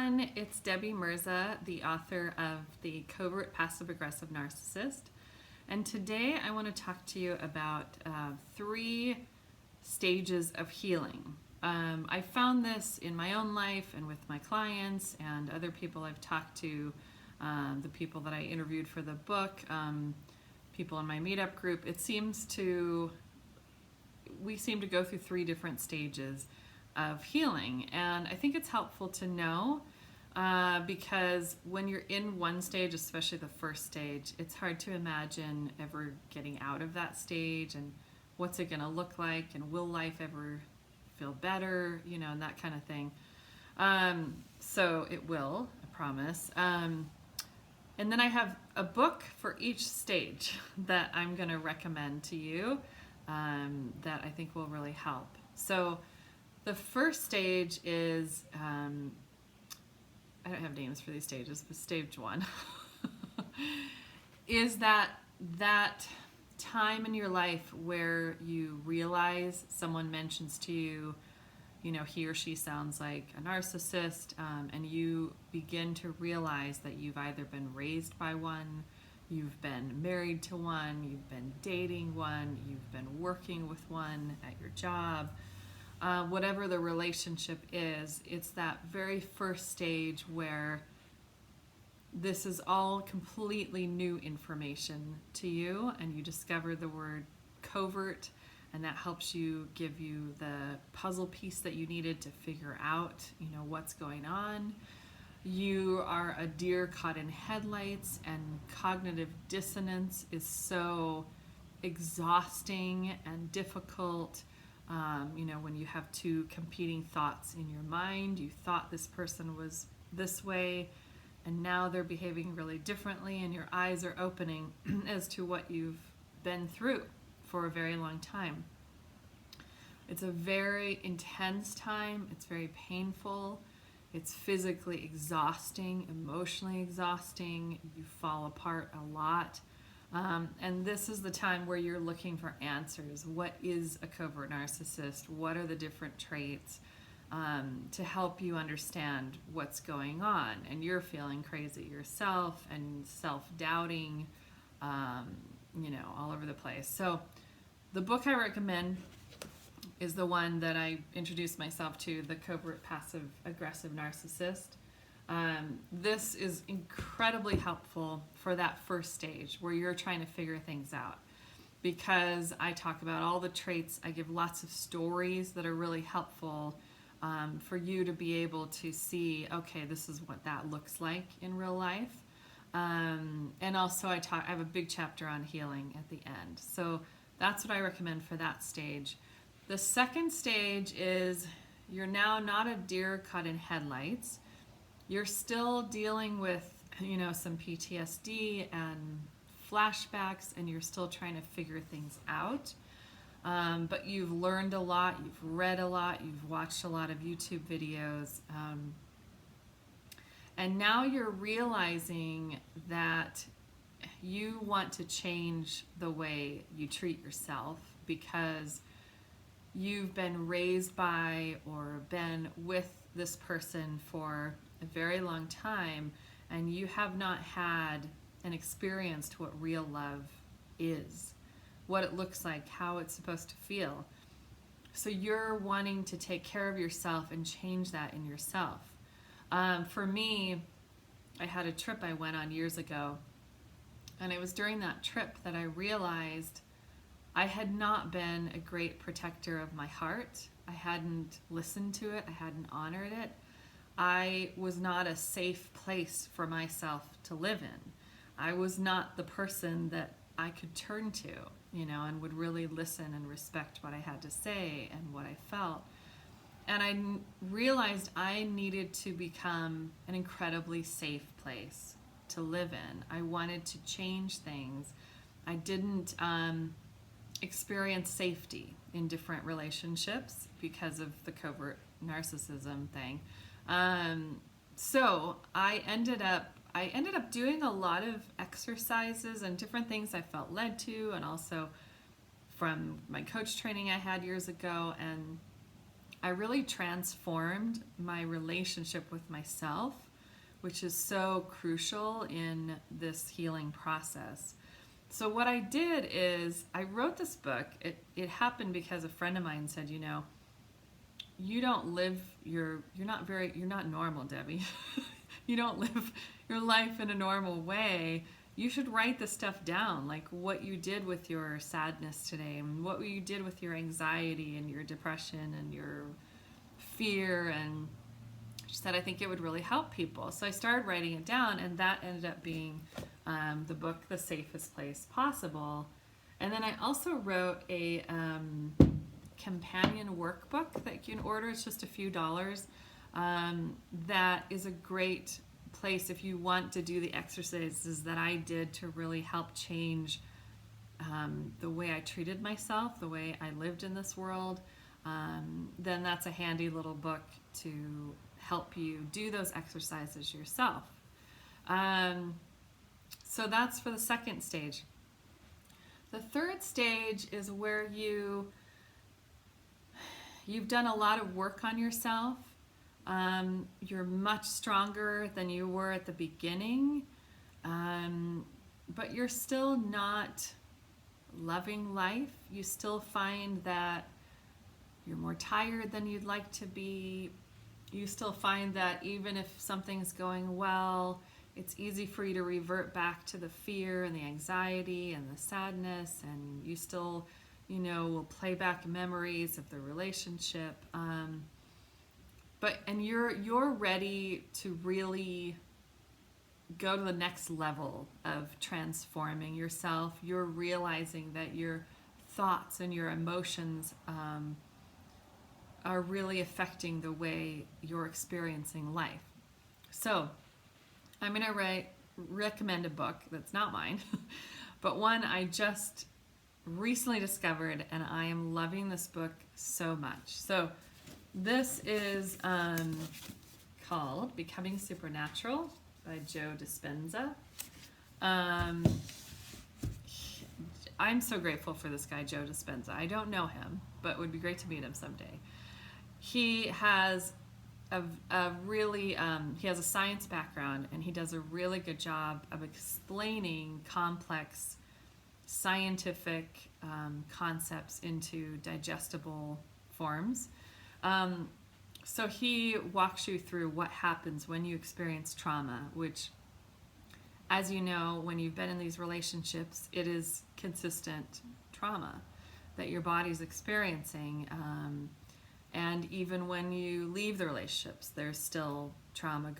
everyone. It's Debbie Mirza, the author of The Covert Passive Aggressive Narcissist. And today I want to talk to you about 3 stages of healing. I found this in my own life and with my clients and other people I've talked to, the people that I interviewed for the book, people in my meetup group. We seem to go through 3 different stages of healing, and I think it's helpful to know because when you're in one stage, especially the first stage, it's hard to imagine ever getting out of that stage and what's it going to look like and will life ever feel better, and that kind of thing. So it will, I promise. And then I have a book for each stage that I'm going to recommend to you that I think will really help. So the first stage is, I don't have names for these stages, but stage 1 is that time in your life where you realize someone mentions to you, he or she sounds like a narcissist, and you begin to realize that you've either been raised by one, you've been married to one, you've been dating one, you've been working with one at your job. Whatever the relationship is, it's that very first stage where this is all completely new information to you, and you discover the word covert, and that helps you give you the puzzle piece that you needed to figure out, what's going on. You are a deer caught in headlights, and cognitive dissonance is so exhausting and difficult. When you have 2 competing thoughts in your mind, you thought this person was this way, and now they're behaving really differently, and your eyes are opening as to what you've been through for a very long time. It's a very intense time. It's very painful. It's physically exhausting, emotionally exhausting. You fall apart a lot. And this is the time where you're looking for answers. What is a covert narcissist? What are the different traits to help you understand what's going on? And you're feeling crazy yourself and self-doubting, all over the place. So the book I recommend is the one that I introduced myself to, The Covert Passive Aggressive Narcissist. This is incredibly helpful for that first stage where you're trying to figure things out, because I talk about all the traits. I give lots of stories that are really helpful for you to be able to see, okay, this is what that looks like in real life. And also I have a big chapter on healing at the end. So that's what I recommend for that stage. The second stage is you're now not a deer caught in headlights. You're still dealing with, some PTSD and flashbacks, and you're still trying to figure things out. But you've learned a lot, you've read a lot, you've watched a lot of YouTube videos. And now you're realizing that you want to change the way you treat yourself, because you've been raised by or been with this person for a very long time, and you have not had an experience to what real love is, what it looks like, how it's supposed to feel. So you're wanting to take care of yourself and change that in yourself. For me, I had a trip I went on years ago, and it was during that trip that I realized I had not been a great protector of my heart. I hadn't listened to it. I hadn't honored it. I was not a safe place for myself to live in. I was not the person that I could turn to, and would really listen and respect what I had to say and what I felt. And I realized I needed to become an incredibly safe place to live in. I wanted to change things. I didn't experience safety in different relationships because of the covert narcissism thing. So I ended up doing a lot of exercises and different things I felt led to, and also from my coach training I had years ago. And I really transformed my relationship with myself, which is so crucial in this healing process. So what I did is I wrote this book. It happened because a friend of mine said, you don't live you're not normal, Debbie. You don't live your life in a normal way. You should write this stuff down, like what you did with your sadness today, and what you did with your anxiety and your depression and your fear. And she said, I think it would really help people. So I started writing it down, and that ended up being the book, The Safest Place Possible. And then I also wrote a companion workbook that you can order. It's just a few dollars. That is a great place if you want to do the exercises that I did to really help change the way I treated myself, the way I lived in this world. Then that's a handy little book to help you do those exercises yourself. So that's for the second stage. The third stage is where you've done a lot of work on yourself. You're much stronger than you were at the beginning, but you're still not loving life. You still find that you're more tired than you'd like to be. You still find that even if something's going well, it's easy for you to revert back to the fear and the anxiety and the sadness, and you still, will play back memories of the relationship. And you're ready to really go to the next level of transforming yourself. You're realizing that your thoughts and your emotions are really affecting the way you're experiencing life. So I'm going to recommend a book that's not mine, but one I just recently discovered, and I am loving this book so much. So this is called Becoming Supernatural by Joe Dispenza. I'm so grateful for this guy, Joe Dispenza. I don't know him, but it would be great to meet him someday. He has he has a science background, and he does a really good job of explaining complex scientific concepts into digestible forms. So he walks you through what happens when you experience trauma, which, as you know, when you've been in these relationships, it is consistent trauma that your body's experiencing. And even when you leave the relationships, there's still trauma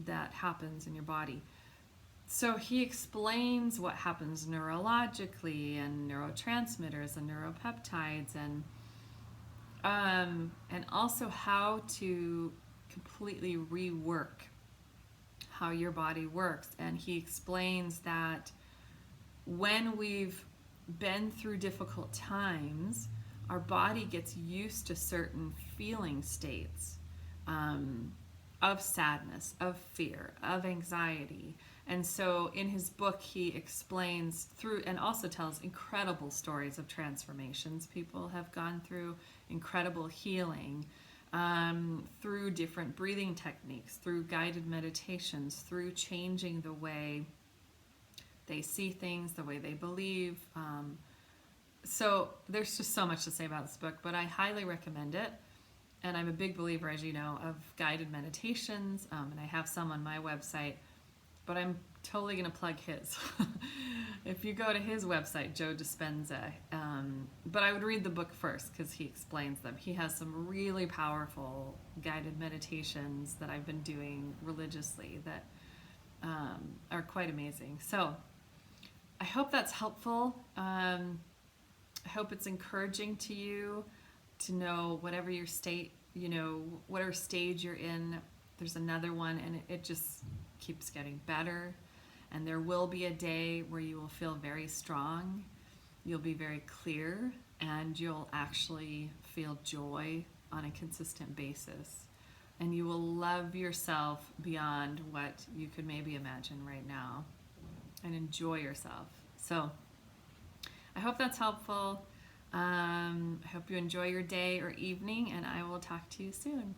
that happens in your body. So he explains what happens neurologically and neurotransmitters and neuropeptides and also how to completely rework how your body works. And he explains that when we've been through difficult times, our body gets used to certain feeling states of sadness, of fear, of anxiety. And so in his book, he explains through and also tells incredible stories of transformations people have gone through, incredible healing through different breathing techniques, through guided meditations, through changing the way they see things, the way they believe. So there's just so much to say about this book, but I highly recommend it. And I'm a big believer, as you know, of guided meditations, and I have some on my website, but I'm totally going to plug his. If you go to his website, Joe Dispenza, but I would read the book first because he explains them. He has some really powerful guided meditations that I've been doing religiously that are quite amazing. So I hope that's helpful. I hope it's encouraging to you to know whatever your state, whatever stage you're in, there's another one, and it just keeps getting better. And there will be a day where you will feel very strong, you'll be very clear, and you'll actually feel joy on a consistent basis. And you will love yourself beyond what you could maybe imagine right now and enjoy yourself. So I hope that's helpful. I hope you enjoy your day or evening, and I will talk to you soon.